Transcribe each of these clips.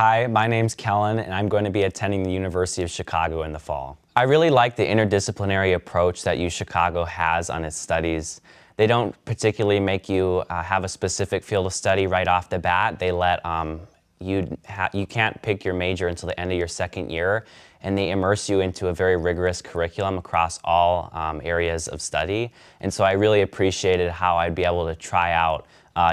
Hi, my name's Kelan, and I'm going to be attending the University of Chicago in the fall. I really like the interdisciplinary approach that UChicago has on its studies. They don't particularly make you have a specific field of study right off the bat. They let you can't pick your major until the end of your second year, and they immerse you into a very rigorous curriculum across all areas of study. And so I really appreciated how I'd be able to try out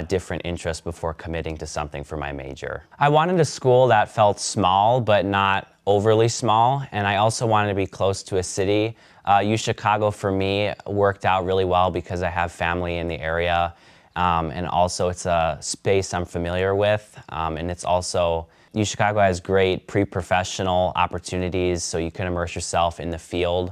different interests before committing to something for my major. I wanted a school that felt small but not overly small, and I also wanted to be close to a city. UChicago for me worked out really well because I have family in the area, and also it's a space I'm familiar with, and it's also UChicago has great pre-professional opportunities, so you can immerse yourself in the field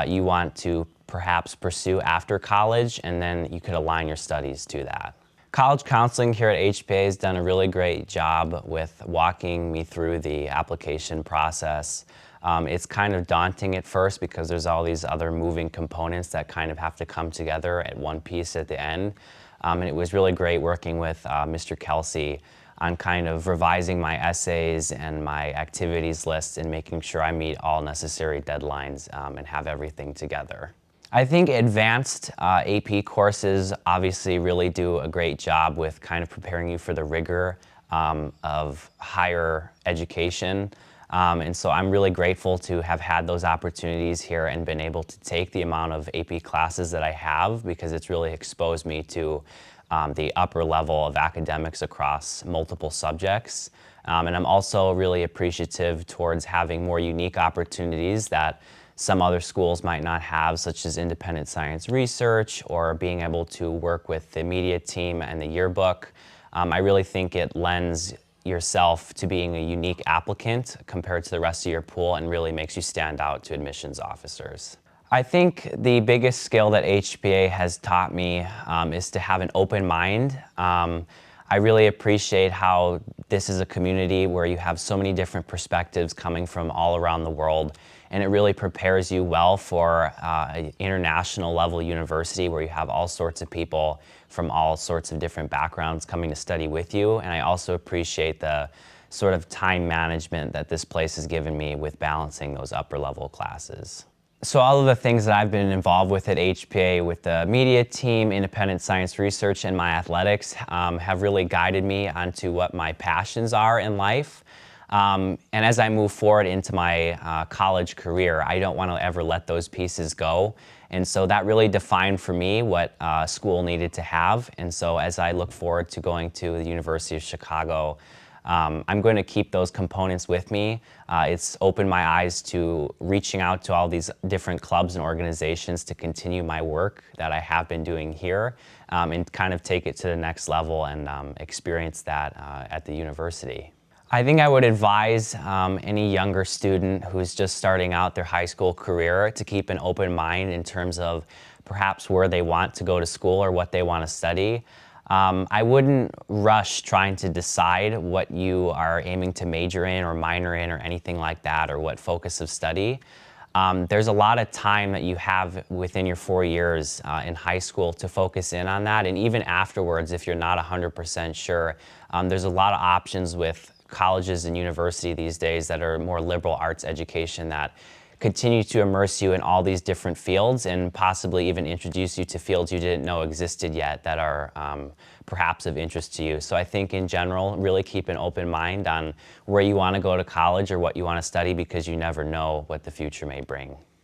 you want to perhaps pursue after college, and then you could align your studies to that. College counseling here at HPA has done a really great job with walking me through the application process. It's kind of daunting at first because there's all these other moving components that kind of have to come together at one piece at the end. And it was really great working with Mr. Kelsey on kind of revising my essays and my activities list and making sure I meet all necessary deadlines and have everything together. I think advanced AP courses obviously really do a great job with kind of preparing you for the rigor of higher education. And so I'm really grateful to have had those opportunities here and been able to take the amount of AP classes that I have, because it's really exposed me to the upper level of academics across multiple subjects. And I'm also really appreciative towards having more unique opportunities that some other schools might not have, such as independent science research or being able to work with the media team and the yearbook. I really think it lends yourself to being a unique applicant compared to the rest of your pool and really makes you stand out to admissions officers. I think the biggest skill that HPA has taught me is to have an open mind. I really appreciate how this is a community where you have so many different perspectives coming from all around the world, and it really prepares you well for an international level university where you have all sorts of people from all sorts of different backgrounds coming to study with you. And I also appreciate the sort of time management that this place has given me with balancing those upper level classes. So all of the things that I've been involved with at HPA, with the media team, independent science research, and my athletics have really guided me onto what my passions are in life. And as I move forward into my college career, I don't want to ever let those pieces go. And so that really defined for me what school needed to have. And so as I look forward to going to the University of Chicago, I'm going to keep those components with me. It's opened my eyes to reaching out to all these different clubs and organizations to continue my work that I have been doing here and kind of take it to the next level and experience that at the university. I think I would advise any younger student who's just starting out their high school career to keep an open mind in terms of perhaps where they want to go to school or what they want to study. I wouldn't rush trying to decide what you are aiming to major in or minor in or anything like that, or what focus of study. There's a lot of time that you have within your 4 years in high school to focus in on that, and even afterwards, if you're not 100% sure, there's a lot of options with colleges and university these days that are more liberal arts education that continue to immerse you in all these different fields and possibly even introduce you to fields you didn't know existed yet that are perhaps of interest to you. So I think in general, really keep an open mind on where you want to go to college or what you want to study, because you never know what the future may bring.